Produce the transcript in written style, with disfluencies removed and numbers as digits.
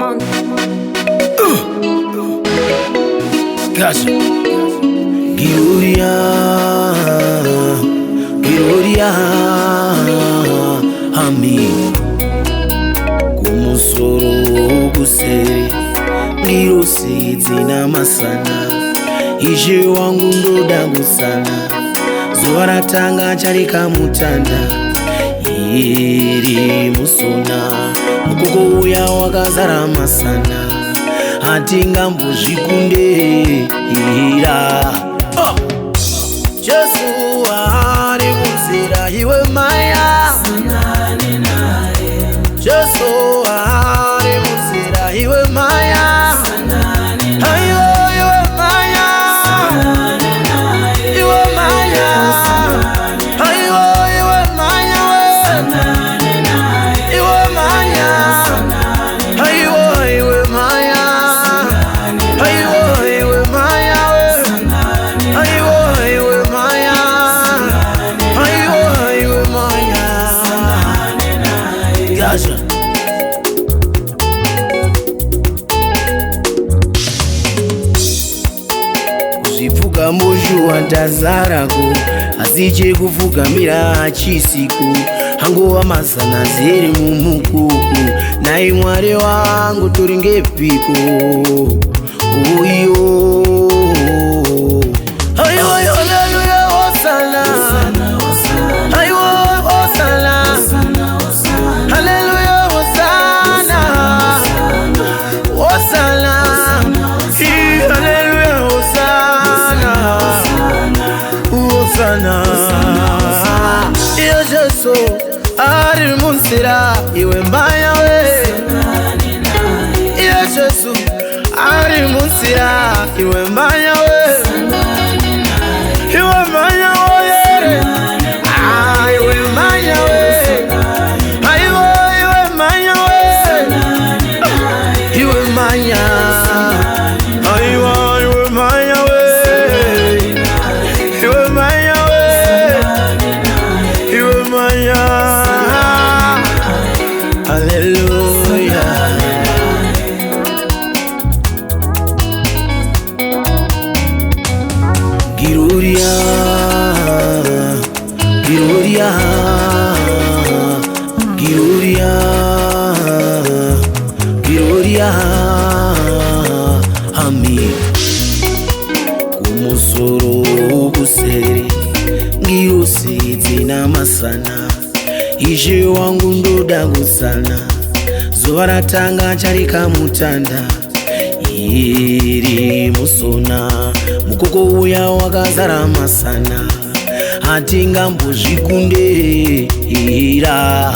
man. Gaza. Giruria, Giruria, Ami. Kumusoro gusere, ngirusi zina masana. Ishe wangu ndoda gusana, zuara tanga charika mutanda. Iri musona, mukoko uya wakazara masana. Hatinga mbuzvikunde ira Jesu ari munzira iwe maya Jesu ari munzira iwe maya Ayo iwe maya Iwe maya Ayo iwe maya Iwe maya Ayo iwe maya Kuzivuga moju andazarako Aziche kuvuga mira chisiku Hango amazana zeri mumukuku Na imware wangu turinge piko Uyo Ayo ayo haleluya osana Ayo osana Haleluya osana Osana Haleluya osana Osana Iyo Jesu ari munzira iwe mbaya we Iyo Jesu ari munzira iwe mbaya we Iwe mbaya we iwe mbaya we Iwe mbaya we Iwe mbaya Iwe mbaya we Iwe mbaya we Iwe mbaya Hallelujah Giruria, Giruria, Giruria, Giruria, Ami. Kumusoro gusere, ngirusi zina masana. Ishe wangu ndoda gusana, zuara tanga charika mutanda. Iri musona, mukoko uya wakazara masana. Hatinga mbuzvikunde ira